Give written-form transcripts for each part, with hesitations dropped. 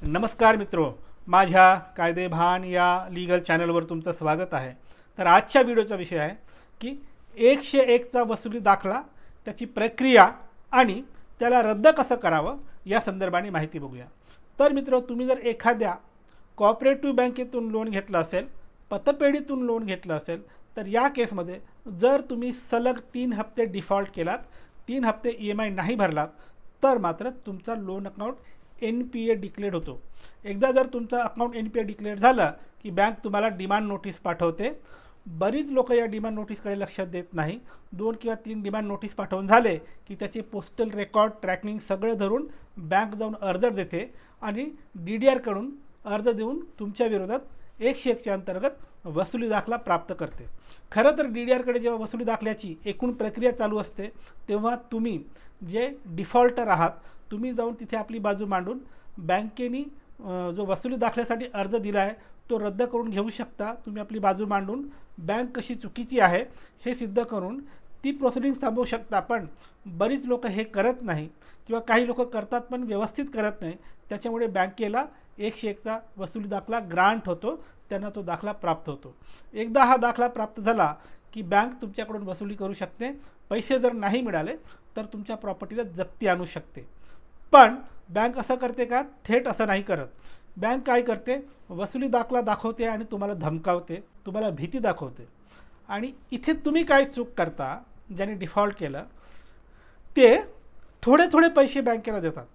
नमस्कार मित्रो, माझ्या कायदेभान या लीगल चॅनलवर तुमचं स्वागत आहे. तर आजच्या व्हिडिओचा विषय आहे की 101चा वसुली दाखला, त्याची प्रक्रिया आणि त्याला रद्द कसं करावं या संदर्भाने माहिती बघूया. तर मित्रो, तुम्ही जर एखाद्या कोऑपरेटिव्ह बँकेतून लोन घेतलं असेल, पतपेढीतून लोन घेतलं असेल, तर या केसमध्ये जर तुम्ही सलग 3 हप्ते डिफॉल्ट केलात, 3 हप्ते EMI नाही भरलात, तर मात्र तुमचा लोन अकाउंट NPA डिक्लेअर होतो. एकदा जर तुमचं अकाउंट NPA डिक्लेअर झालं की बँक तुम्हाला डिमांड नोटीस पाठवते. बरीच लोक या डिमांड नोटीसकडे लक्ष देत नाही. 2 किंवा 3 डिमांड नोटीस पाठवून झाले की त्याचे पोस्टल रेकॉर्ड ट्रॅकिंग सगळं धरून बँक जाऊन अर्ज देते आणि DDR कडून अर्ज देऊन तुमच्या विरोधात 101च्या अंतर्गत वसुली दाखला प्राप्त करते. खरं तर DDR कडे जेव्हा वसुली दाखल्याची एकूण प्रक्रिया चालू असते तेव्हा तुम्ही जे डिफॉल्टर आहात, तुम्ही जाऊन तिथे आपली बाजू मांडून बँकेने जो वसुली दाखल्यासाठी अर्ज दिला आहे तो रद्द करून घेऊ शकता. तुम्ही आपली बाजू मांडून बँक कशी चुकीची आहे हे सिद्ध करून ती प्रोसिडिंग्स थांबवू शकता. पण बरीच लोक हे करत नाही किंवा काही लोक करतात पण व्यवस्थित करत नाही. त्याच्यामुळे बँकेला 101चा वसुली दाखला ग्रांट होतो, त्यांना तो दाखला प्राप्त होतो. एकदा हा दाखला प्राप्त झाला की बँक तुमच्याकडून वसुली करू शकते. पैसे जर नाही मिळाले तर तुमच्या प्रॉपर्टीला जप्ती आणू शकते. पण बँक असं करते का? थेट असं नाही करत. बँक काय करते? वसुली दाखला दाखवते आणि तुम्हाला धमकावते, तुम्हाला भीती दाखवते. आणि इथे तुम्ही काय चूक करता, ज्याने डिफॉल्ट केलं ते थोडे थोडे पैसे बँकेला देतात.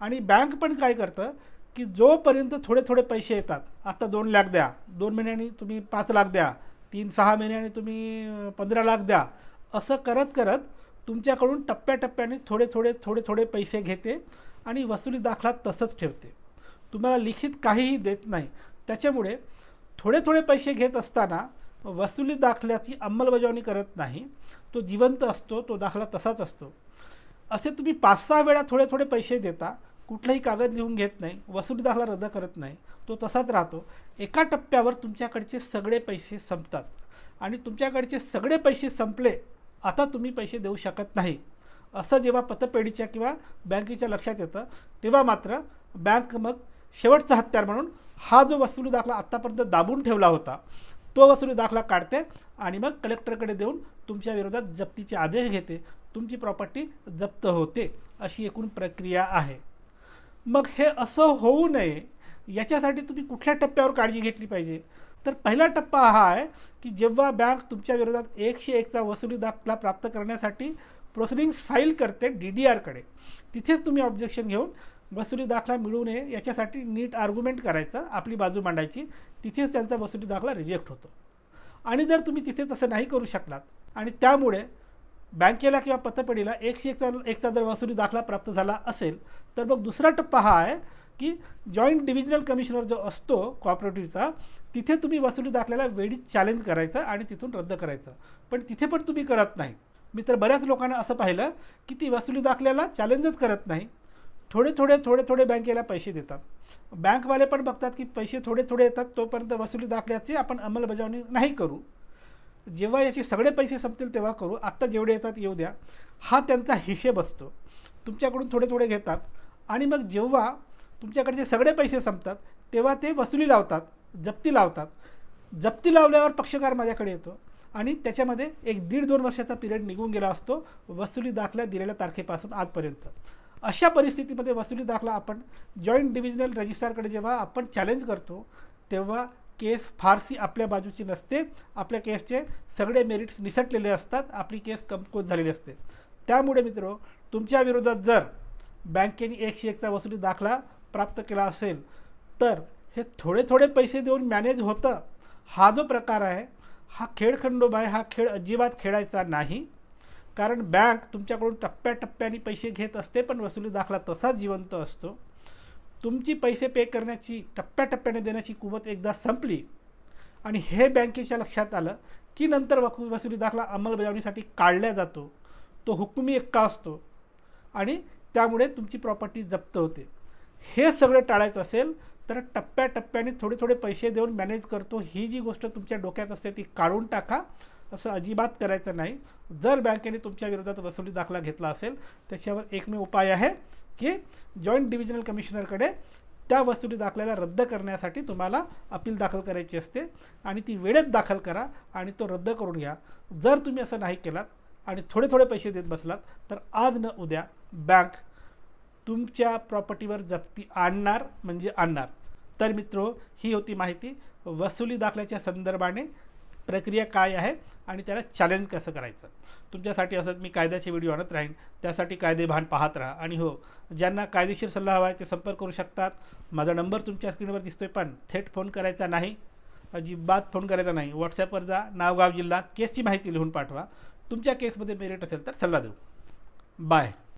आणि बँक पण काय करतं की जोपर्यंत थोडे थोडे पैसे येतात, आता 2 लाख द्या, 2 महिन्यांनी तुम्ही 5 लाख द्या, 3-6 महिन्यांनी तुम्ही 15 लाख द्या, असं करत करत तुमच्याकडून टप्प्याटप्प्याने थोडे थोडे पैसे घेते आणि वसुली दाखला तसंच ठेवते. तुम्हाला लिखित काहीही देत नाही. त्याच्यामुळे थोडे पैसे घेत असताना वसुली दाखल्याची अंमलबजावणी करत नाही. तो जिवंत असतो, तो दाखला तसाच असतो. असे तुम्ही 5-6 वेळा थोडे पैसे देता, कुठलाही कागद लिहून घेत नाही, वसुली दाखला रद्द करत नाही, तो तसाच राहतो. एका टप्प्यावर तुमच्याकडचे सगळे पैसे संपतात आणि तुमच्याकडचे सगळे पैसे संपले, आता तुम्ही पैसे देऊ शकत नाही असं जेव्हा पतपेढीच्या किंवा बँकेच्या लक्षात येतं, तेव्हा मात्र बँक मग शेवटचा हत्यार म्हणून हा जो वसुली दाखला आत्तापर्यंत दाबून ठेवला होता तो वसुली दाखला काढते आणि मग कलेक्टरकडे देऊन तुमच्या विरोधात जप्तीचे आदेश घेते. तुमची प्रॉपर्टी जप्त होते. अशी एकूण प्रक्रिया आहे. मग हे असं होऊ नये याच्यासाठी तुम्ही कुठल्या टप्प्यावर काळजी घेतली पाहिजे? तर पहिला टप्पा हा आहे की जेव्हा बँक तुमच्या विरोधात 101चा वसुली दाखला प्राप्त करण्यासाठी प्रोसिडिंग्स फाईल करते DDR कडे, तिथेच तुम्ही ऑब्जेक्शन घेऊन वसुली दाखला मिळू नये याच्यासाठी नीट आर्ग्युमेंट करायचं, आपली बाजू मांडायची. तिथेच त्यांचा वसुली दाखला रिजेक्ट होतो. आणि जर तुम्ही तिथे तसं नाही करू शकलात आणि त्यामुळे बँकेला किंवा पतपेढीला 101चा जर वसुली दाखला प्राप्त झाला असेल, तर मग दुसरा टप्पा हा आहे की जॉईंट डिव्हिजनल कमिशनर जो असतो कोऑपरेटिव्हचा, तिथे तुम्ही वसुली दाखल्याला वेळीच चॅलेंज करायचं आणि तिथून रद्द करायचं. पण तिथे पण तुम्ही करत नाही. मी तर बऱ्याच लोकांना असं पाहिलं की ती वसुली दाखल्याला चॅलेंजच करत नाही, थोडे बँकेला पैसे देतात. बँकवाले पण बघतात की पैसे थोडे येतात, तोपर्यंत वसुली दाखल्याची आपण अंमलबजावणी नाही करू. जेव्हा याचे सगळे पैसे संपतील तेव्हा करू, आत्ता जेवढे येतात येऊ द्या, हा त्यांचा हिशेब असतो. तुमच्याकडून थोडे घेतात आणि मग जेव्हा तुमच्याकडचे सगळे पैसे संपतात तेव्हा ते वसुली लावतात, जप्ती लावतात. जप्ती लावल्यावर पक्षकार माझ्याकडे येतो आणि त्याच्यामध्ये 1-1.5-2 वर्षाचा पिरियड निघून गेला असतो वसुली दाखला दिलेल्या तारखेपासून आजपर्यंत. अशा परिस्थितीमध्ये वसुली दाखला आपण जॉईंट डिव्हिजनल रजिस्ट्रारकडे जेव्हा आपण चॅलेंज करतो तेव्हा केस फारशी आपल्या बाजूची नसते. आपल्या केसचे सगळे मेरिट्स निसटलेले असतात, आपली केस कमकुवत झालेली असते. त्यामुळे मित्रो, तुमच्या विरोधात जर बँकेने 101चा वसुली दाखला प्राप्त केला असेल तर हे थोडे पैसे देऊन मॅनेज होतं. हा जो प्रकार आहे हा खेळखंडोबा आहे. हा खेळ अजिबात खेळायचा नाही. कारण बँक तुमच्याकडून टप्प्याटप्प्याने पैसे घेत असते, पण वसुली दाखला तसाच जिवंत असतो. तुमची पैसे पे करण्याची, टप्प्याटप्प्याने देण्याची कुवत एकदा संपली आणि हे बँकेच्या लक्षात आलं की नंतर वसुली दाखला अंमलबजावणीसाठी काढला जातो, तो हुकुमी एक्का असतो आणि त्यामुळे तुमची प्रॉपर्टी जप्त होते. हे सगळं टाळायचं असेल तर टप्प्याटप्प्याने थोडे पैसे देऊन मॅनेज करतो, ही जी गोष्ट तुमच्या डोक्यात असते ती काढून टाका. असं अजिबात करायचं नाही. जर बँकेने तुमच्या विरोधात वसुली दाखला घेतला असेल त्याच्यावर एकमेव उपाय आहे की जॉईंट डिव्हिजनल कमिशनरकडे त्या वसुली दाखल्याला रद्द करण्यासाठी तुम्हाला अपील दाखल करायची असते आणि ती वेळेत दाखल करा आणि तो रद्द करून घ्या. जर तुम्ही असं नाही केलात आणि थोडे थोडे पैसे देत बसलात तर आज न उद्या बँक तुमच्या प्रॉपर्टीवर जप्ती आणणार म्हणजे आणणार. तर मित्रो, ही होती माहिती वसुली दाखल्याच्या संदर्भाने प्रक्रिया काय आहे आणि त्याला चॅलेंज कसं करायचं. तुमच्यासाठी असंच मी कायद्याचे व्हिडिओ आणत राहीन. त्यासाठी कायदे भान पाहत राहा. आणि हो, ज्यांना कायदेशीर सल्ला हवा आहे ते संपर्क करू शकतात. माझा नंबर तुमच्या स्क्रीनवर दिसतोय, पण थेट फोन करायचा नाही, अजिबात फोन करायचा नाही. व्हॉट्सॲपवर जा, नाव गाव जिल्हा केसची माहिती लिहून पाठवा. तुमच्या केसमध्ये मेरिट असेल तर सल्ला देऊ. बाय.